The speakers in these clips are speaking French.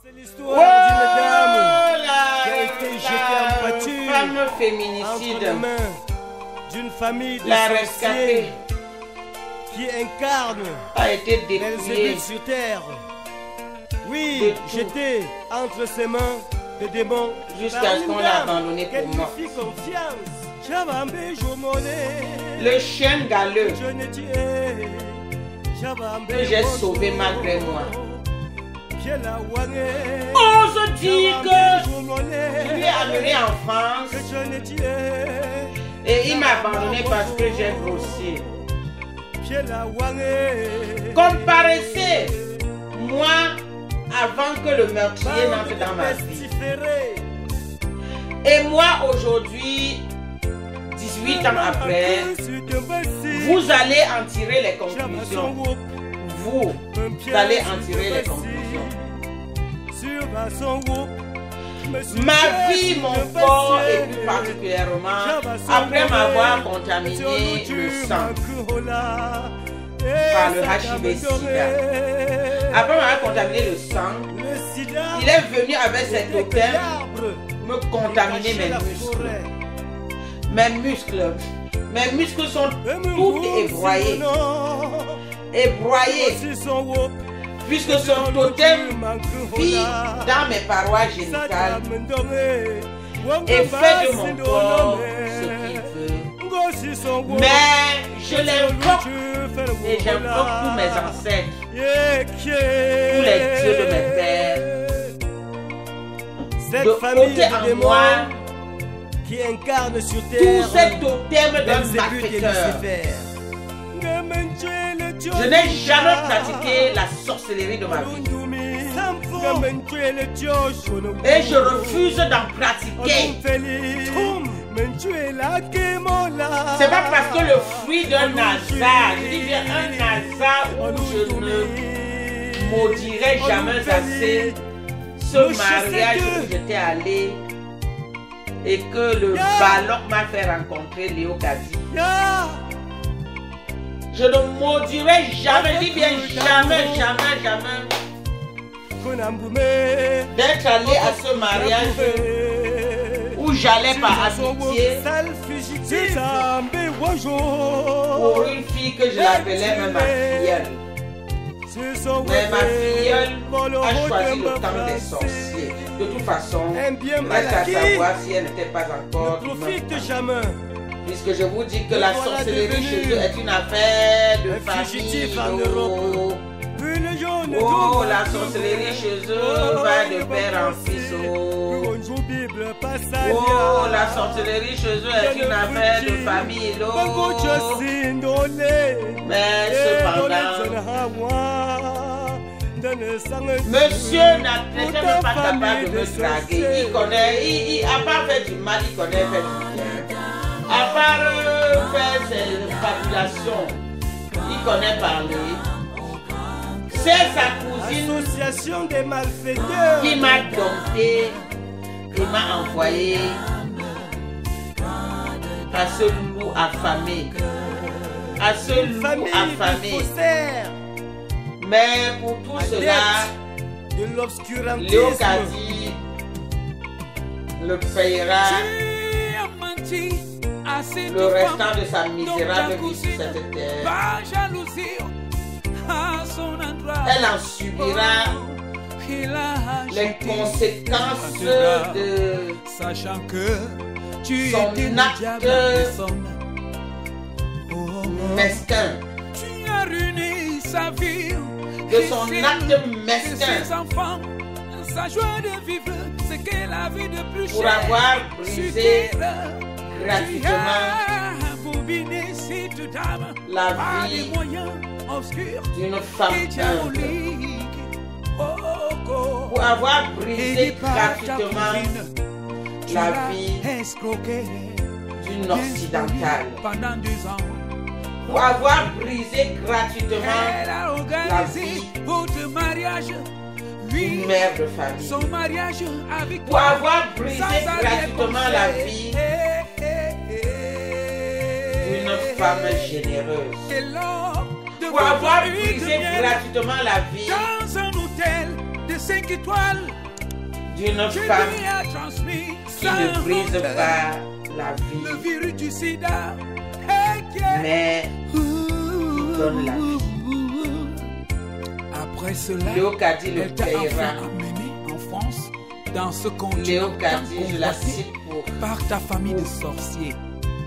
C'est l'histoire d'une dame qui a été jetée en pâture, femme féminicide, entre les mains d'une famille de la sorciers rescapée, qui incarne a été Belzébuth dépouillée. sur terre. Oui, De tout. jetée entre ses mains de démons Jusqu'à par ce une qu'on l'a dame abandonnée qu'elle pour lui morte. fit confiance. Chabambe Jomone, Le chien galeux je ne tué. Chabambe que j'ai Jomone, sauvé malgré moi. Piela Wange, Ose dire Chabambe que Jomone, je lui ai amené en France que je ne tué. et il m'a abandonné parce que j'ai grossi. Piela Wange, Comparaissez moi avant que le meurtrier n'entre dans ma vie. Et moi aujourd'hui, 18 ans après, vous allez en tirer les conclusions. Vous allez en tirer les conclusions. Ma vie, mon corps et plus particulièrement après m'avoir contaminé le sang par le HIV-Sida. Après m'avoir contaminé le sang, il est venu avec cet totem me contaminer mes muscles. Mes muscles sont tous ébroyés. Puisque son totem vit dans mes parois génitales et fait de mon corps ce qu'il veut. Mais je l'invoque et j'invoque tous mes ancêtres, tous les dieux de mes pères, de ôter en moi qui incarne sur tous terre ces totems d'un Belzébuth et malfaiteur. Lucifer. Je n'ai jamais pratiqué la sorcellerie de ma vie. Et je refuse d'en pratiquer. C'est pas parce que le fruit d'un hasard, je dis bien un hasard où je ne maudirai jamais assez ce mariage où j'étais allé et que le ballon m'a fait rencontrer Léo Gazi. Je ne maudirai jamais, je dis bien jamais d'être allé à ce mariage où j'allais par amitié pour une fille que je l'appelais même ma filleule. Mais ma filleule a choisi le temps des sorciers. De toute façon, reste à savoir si elle n'était pas encore humaine. Puisque je vous dis que la sorcellerie chez eux est une affaire de famille. Oh, la sorcellerie chez eux va de père en fils. Oh, la sorcellerie chez eux est une affaire de famille. Mais cependant, monsieur n'était même pas capable de me draguer. Il connaît, à part faire du mal, il connaît faire du bien. À part faire ses fabulations, il connaît parler. C'est sa cousine Association des malfaiteurs qui m'a dompté et m'a envoyé à ce loup affamé. À ce loup affamé. Mais pour tout cela, de l'obscurantisme, Léo Gazi le payera le restant de sa misérable vie sur cette terre. Elle en subira les conséquences de sachant que tu son étais acte mesquin. Tu as ruiné sa vie, de son acte mesquin ses enfants, sa joie de vivre, ce qu'elle a vu de plus pour cher avoir sur brisé terre. gratuitement la vie d'une femme humble, pour avoir brisé gratuitement la vie d'une occidentale, pendant 2 ans. pour avoir brisé gratuitement la vie votre mariage, d'une mère de famille, son mariage avec pour avoir brisé gratuitement la vie d'une femme généreuse, pour avoir brisé gratuitement la vie dans un hôtel de 5 étoiles. d'une Tu femme lui as transmis qui ne brise pas la le vie, virus du sida. Hey, yeah. mais donne la vie. Après cela, Léo Kadi le elle t'a payera. enfin amené en France dans ce continent Léo tant Kadi, je la convoité cite pour par ta famille de sorciers.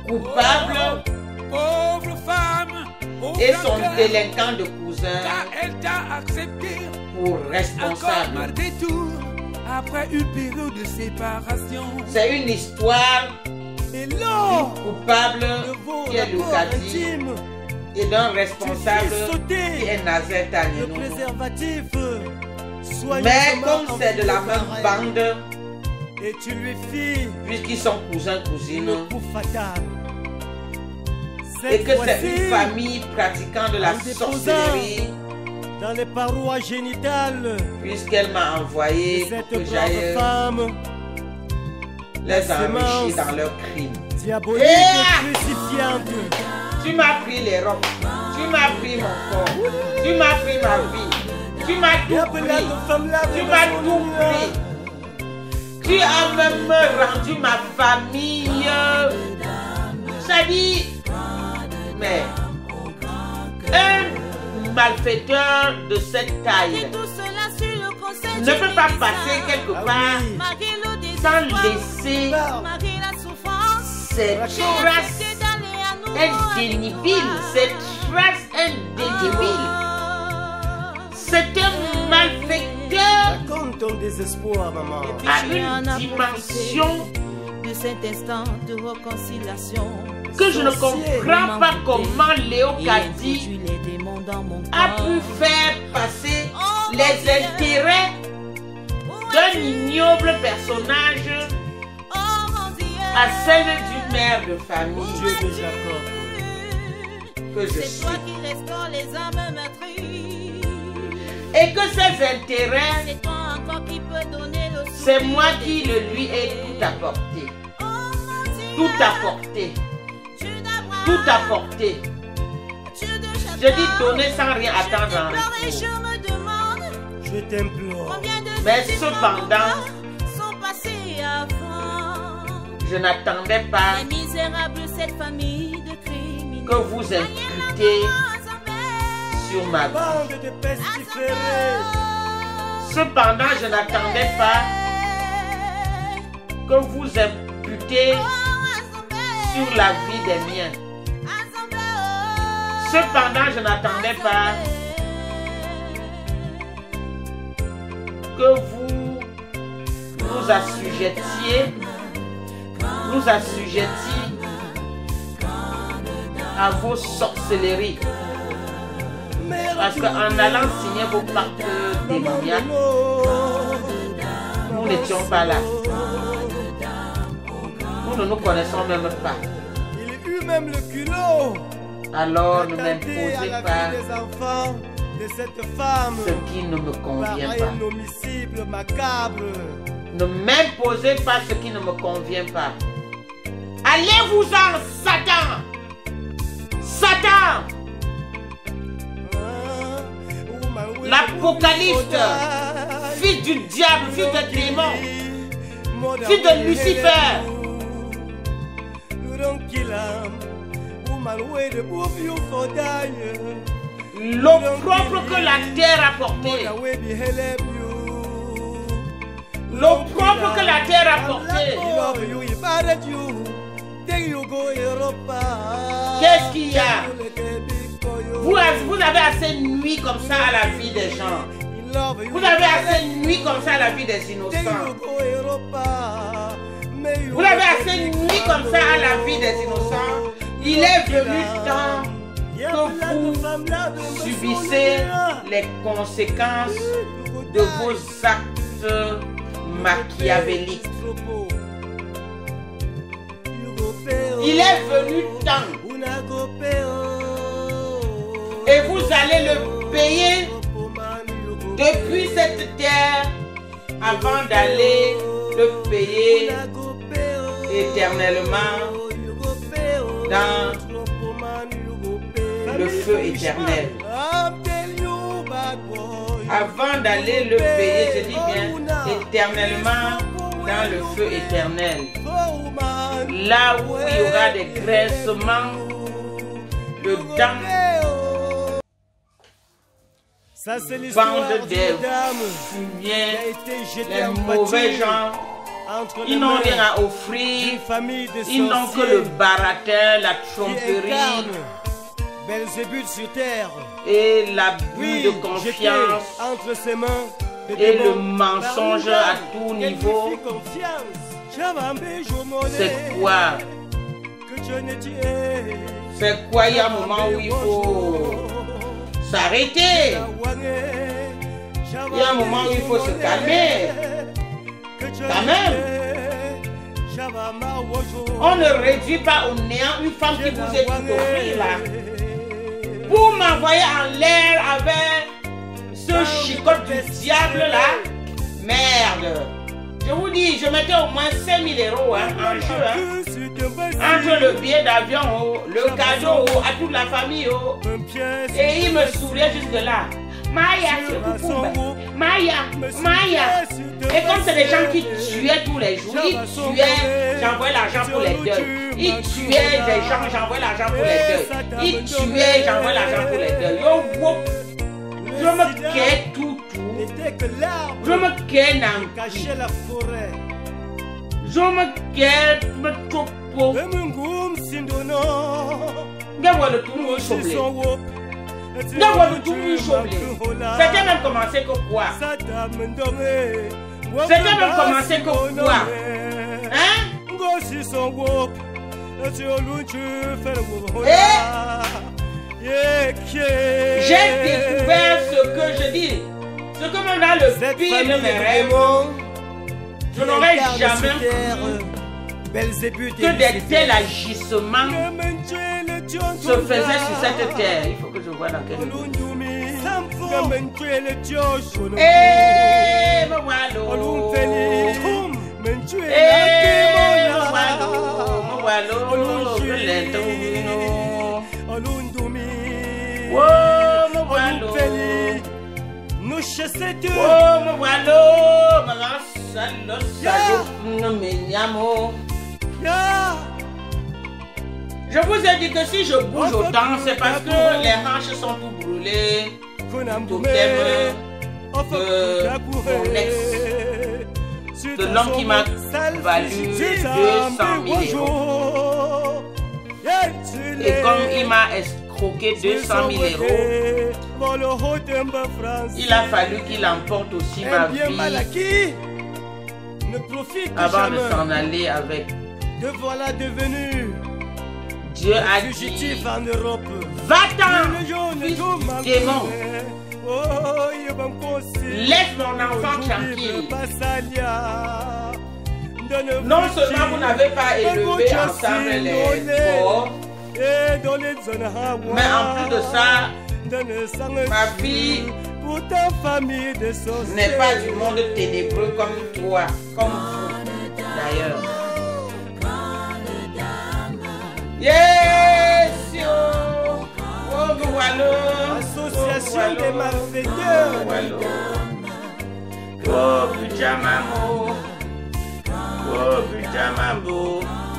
coupable Pauvre femme, pauvre et son cœur, délinquant de cousin car elle t'a accepté pour encore responsable. malgré tout après une période de séparation. C'est une histoire Et lors coupable de vos qui est Léo rapports Kadi intimes, et d'un tu responsable fais sauter qui est Nazer le Tagnenou. préservatif. Mais comme c'est de la même bande, et tu lui fis puisqu'ils sont cousins, cousines, le coup fatal. et Cette que c'est fois-ci, une famille pratiquant de la en déposant sorcellerie, dans les parois génitales puisqu'elle m'a de envoyé pour cette que brave j'aille femme les semence enrichir dans leurs crimes. diabolique Yeah! et crucifiante. Tu m'as pris les robes, tu m'as pris mon corps, tu m'as pris ma vie, tu m'as Et tout appelez pris, la femme-là, tu m'as tout pris. Tu as même rendu ma famille. Ça dit, mais un malfaiteur de cette taille ne peut pas passer quelque part sans laisser ces traces indélébiles, ces traces indélébiles. C'est un malfaiteur Raconte ton désespoir, maman. à une dimension de cet instant de réconciliation. que je ne comprends pas comment Léo Et Kadi introduit les démons dans mon a corps. pu faire passer les intérêts d'un ignoble personnage Oh mon Dieu, à celle d'une mère de famille Dieu de Jacob. que je c'est suis. toi qui restaure les âmes meurtries. Et que ses intérêts, C'est toi encore qui peux donner le souffle. c'est moi qui le lui ai tout apporté. Oh mon Dieu, Tout apporté. Dieu d'Abraham, Tout apporté. Dieu de Jacob. Je dis donner sans rien Je attendre en t'implore et retour. je me demande Je t'implore. combien de Mais petits cependant, moments sont passés avant. je n'attendais pas Les misérables, cette famille de criminels. que vous imputez sur ma vie. Bande de pestiférés. Cependant, je n'attendais pas que vous imputez sur la vie des miens. Cependant, je n'attendais pas que vous nous assujettiez, à vos sorcelleries. Parce qu'en allant signer vos pactes démoniaques, nous n'étions pas là. Nous ne nous connaissons même pas. Il eut même le culot Alors ne d'attenter à m'imposez la pas vie des enfants de cette femme ce qui ne me par convient un pas. homicide macabre. Ne m'imposez pas ce qui ne me convient pas. Allez-vous-en, Satan! Satan! L'Apocalypse, fils du diable, fils de démon, fils de Lucifer. L'opprobre que la terre a porté. L'opprobre que la terre a porté. Qu'est-ce qu'il y a? Vous avez assez nuit comme ça à la vie des gens. Vous avez assez nuit comme ça à la vie des innocents. Vous avez assez nuit comme ça à la vie des innocents. Il est venu temps que vous subissez les conséquences de vos actes machiavéliques. Il est venu temps et vous allez le payer depuis cette terre avant d'aller le payer éternellement dans le feu éternel. avant d'aller le payer, je dis bien éternellement dans le feu éternel. Là où il y aura des graissements de dents, Ça, c'est l'histoire bande d'une des dame fumiers, qui a été jetée les en mauvais pâture gens. entre les Ils n'ont mains rien à offrir. d'une famille de Ils n'ont que le sorciers baratin, la qui tromperie incarnent Belzébuth sur terre. et l'abus Oui, de jeté confiance entre ses mains de et démons le par mensonge une à dame tout qu'elle lui niveau. fit confiance. Chavambé, Jomolé, C'est quoi? que Dieu ne tuait. C'est quoi? Il y a un moment où il faut s'arrêter. Il y a un moment où il faut se calmer. Quand même. On ne réduit pas au néant une femme qui vous est tout offerte là. Pour m'envoyer en l'air avec ce chicote du diable là. Merde. Je vous dis, je mettais au moins 5 000 € hein, en jeu. Hein. Entre le billet d'avion, le cadeau à toute la famille. Et il me souriait jusque là. Maya, c'est beaucoup. Maya, Maya. Et comme c'est des gens qui tuaient tous les jours, ils tuaient, j'envoie l'argent pour les deuils. Ils tuaient des gens, j'envoie l'argent pour les deuils. Ils tuaient, j'envoie l'argent pour les deuils. Je me quai tout. Je me quai Cacher la forêt. je me quai me topo. Gawa le tout nous choblé. Gawa le tout nous choblé. C'était même commencé que quoi? C'était même commencé que quoi? Hein? J'ai découvert ce que je dis. Ce que même dans le pire de mes rêves, je n'aurais jamais cru que des tels agissements se faisaient sur cette terre. Il faut que je vois dans quel niveau. Eh, me wallo. Je vous ai dit que si je bouge autant, c'est parce que les hanches sont tout brûlées. Totem de mon ex, de l'homme qui m'a valu 200 000 €. Et comme il m'a escroqué 200 000 €, il a fallu qu'il emporte aussi ma vie avant de s'en aller avec. Te voilà devenu Dieu a fugitif dit, en Europe. va-t'en, fils du démon. Laisse mon enfant tranquille. Non seulement vous n'avez pas élevé ensemble les pauvres, mais en plus de ça, ma fille n'est pas du monde ténébreux comme toi, comme vous d'ailleurs. Yes, yo. Oh, voilà. Association des malfaiteurs. Oh, Bujamamo. Oh, Bujamamo.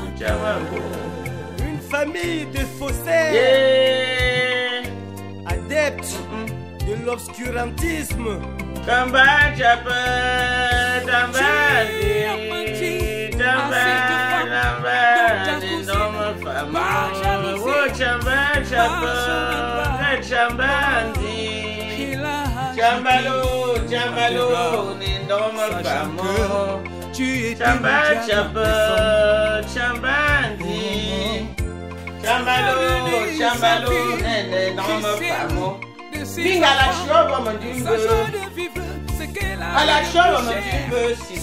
Bujamamo. Une famille de faussaires, Yeah. adeptes de l'obscurantisme. Tamba Japa. Tamba. Chambalo, Nindoma Famo, Chamba Chapa, Chambandi, Chambalo, Nindoma Famo. Bing à la chauve, on me dit à la chauve, on me dit si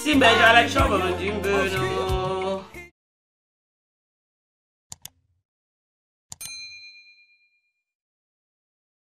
Simbeja à la chauve, on me dit